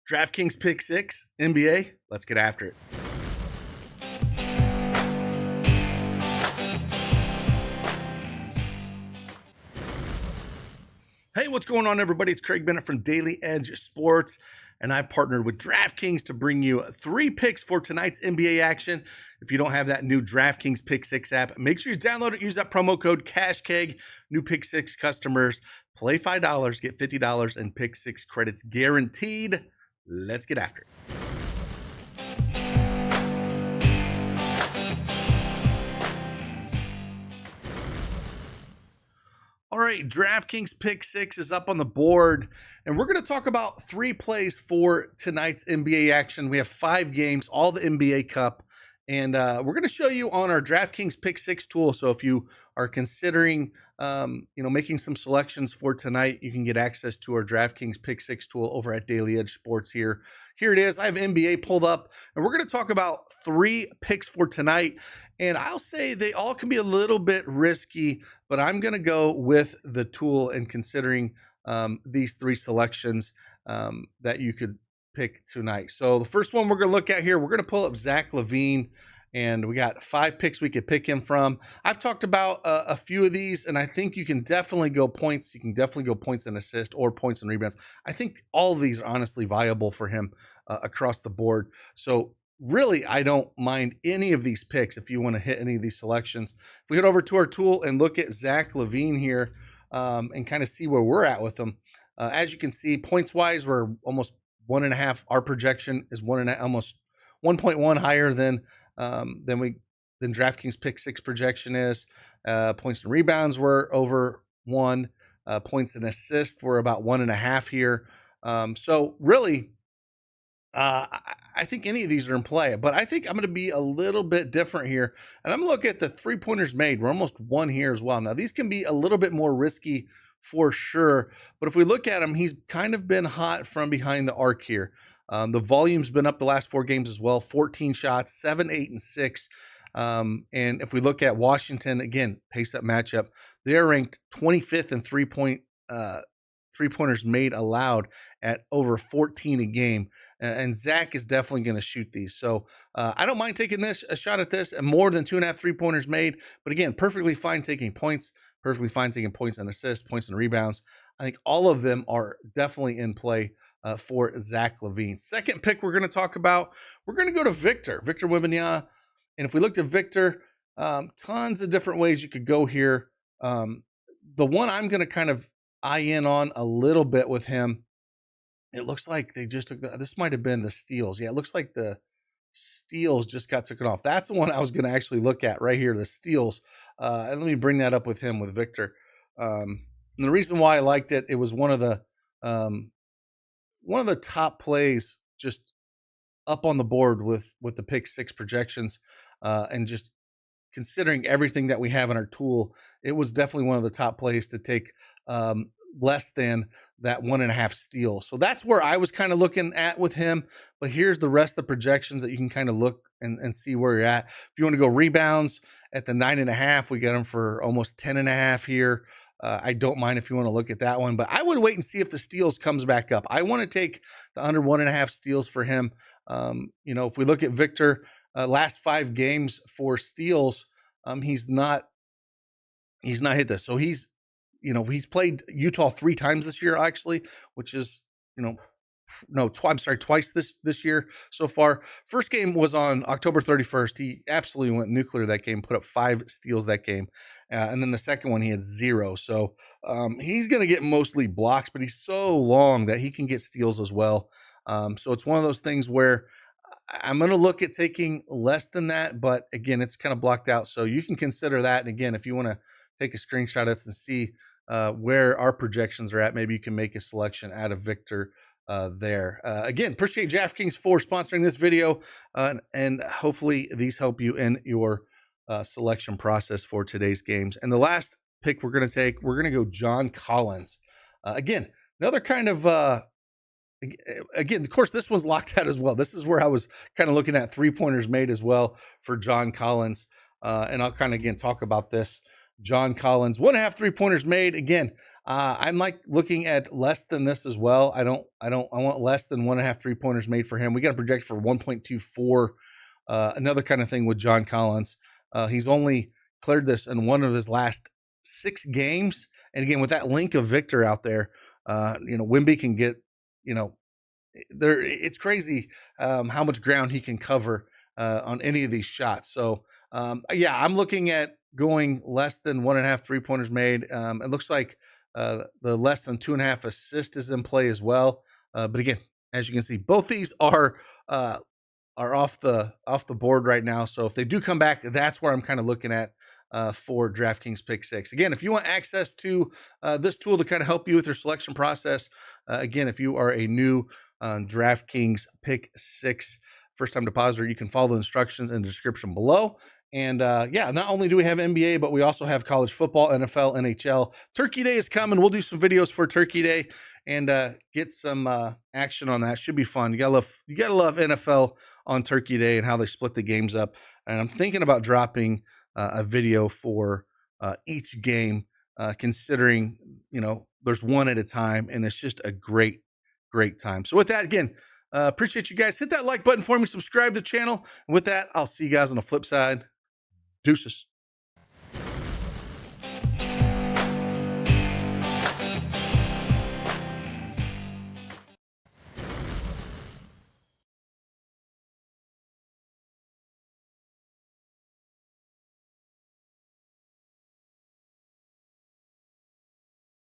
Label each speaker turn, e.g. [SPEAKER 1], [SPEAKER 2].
[SPEAKER 1] DraftKings Pick 6, NBA. Let's get after it. Hey, what's going on, everybody? It's Craig Bennett from Daily Edge Sports, and I've partnered with DraftKings to bring you 3 picks for tonight's NBA action. If you don't have that new DraftKings Pick6 app, make sure you download it. Use that promo code CashKeg. New Pick6 customers, play $5, get $50 in Pick6 credits guaranteed. Let's get after it. All right, DraftKings Pick 6 is up on the board, and we're going to talk about 3 plays for tonight's NBA action. We have 5 games, all the NBA Cup, and we're going to show you on our DraftKings Pick 6 tool. So if you are considering, making some selections for tonight, you can get access to our DraftKings Pick 6 tool over at Daily Edge Sports here. Here it is. I have NBA pulled up, and we're going to talk about 3 picks for tonight. And I'll say they all can be a little bit risky, but I'm going to go with the tool and considering these 3 selections that you could pick tonight. So the first one we're going to look at here, we're going to pull up Zach LaVine, and we got 5 picks we could pick him from. I've talked about a few of these, and I think you can definitely go points. You can definitely go points and assist or points and rebounds. I think all of these are honestly viable for him across the board. So really, I don't mind any of these picks if you want to hit any of these selections. If we head over to our tool and look at Zach LaVine here and kind of see where we're at with them, as you can see, points-wise, we're almost 1.5. Our projection is 1.5, almost 1.1 higher than DraftKings Pick 6 projection is. Points and rebounds were over 1. Points and assists were about 1.5 here. So really, I think any of these are in play, but I think I'm going to be a little bit different here. And I'm going to look at the 3-pointers made. We're almost 1 here as well. Now, these can be a little bit more risky for sure, but if we look at him, he's kind of been hot from behind the arc here. The volume's been up the last 4 games as well, 14 shots, 7, 8, and 6. And if we look at Washington, again, pace-up matchup, they're ranked 25th in three-pointers made allowed at over 14 a game. And Zach is definitely going to shoot these. So I don't mind taking a shot at this and more than 2.5 3-pointers made. But again, perfectly fine taking points, perfectly fine taking points and assists, points and rebounds. I think all of them are definitely in play for Zach LaVine. Second pick we're going to talk about, we're going to go to Victor Wembanyama. And if we looked at Victor, tons of different ways you could go here. The one I'm going to kind of eye in on a little bit with him, it looks like they just took this might have been the steals. Yeah, it looks like the steals just got taken off. That's the one I was going to actually look at right here, the steals. And let me bring that up with him, with Victor. And the reason why I liked it, it was one of the top plays just up on the board with the Pick 6 projections, and just considering everything that we have in our tool, it was definitely one of the top plays to take less than that 1.5 steal. So that's where I was kind of looking at with him. But here's the rest of the projections that you can kind of look and see where you're at. If you want to go rebounds at the 9.5, we got him for almost 10.5 here. I don't mind if you want to look at that one, but I would wait and see if the steals comes back up. I want to take the under 1.5 steals for him. If we look at Victor, last 5 games for steals, he's not hit this. So he's played Utah 3 times this year, actually, which is, twice this year so far. First game was on October 31st. He absolutely went nuclear that game, put up 5 steals that game. And then the second one, he had 0. So he's going to get mostly blocks, but he's so long that he can get steals as well. So it's one of those things where I'm going to look at taking less than that, but again, it's kind of blocked out. So you can consider that. And again, if you want to take a screenshot of this and see where our projections are at, maybe you can make a selection out of Victor there. Again, appreciate DraftKings for sponsoring this video, and hopefully these help you in your selection process for today's games. And the last pick we're going to take, we're going to go John Collins. Again, another kind of, of course, this one's locked out as well. This is where I was kind of looking at 3-pointers made as well for John Collins. And I'll kind of, again, talk about this. John Collins, 1.5 3-pointers made. Again, I'm like looking at less than this as well. I want less than 1.5 3-pointers made for him. We got a project for 1.24. Another kind of thing with John Collins. He's only cleared this in one of his last 6 games. And again, with that link of Victor out there, Wemby can get, there. It's crazy how much ground he can cover on any of these shots. So yeah, I'm looking at going less than 1.5 3-pointers made. It looks like the less than 2.5 assist is in play as well. But again, as you can see, both these are off the board right now. So if they do come back, that's where I'm kind of looking at for DraftKings Pick6. Again, if you want access to this tool to kind of help you with your selection process, again, if you are a new DraftKings Pick6 first-time depositor, you can follow the instructions in the description below. And yeah, not only do we have NBA, but we also have college football, NFL, NHL. Turkey Day is coming. We'll do some videos for Turkey Day and get some action on that. Should be fun. You gotta love NFL on Turkey Day and how they split the games up. And I'm thinking about dropping a video for each game, considering there's one at a time, and it's just a great time. So with that, again, appreciate you guys. Hit that like button for me. Subscribe to the channel. And with that, I'll see you guys on the flip side. Deuces.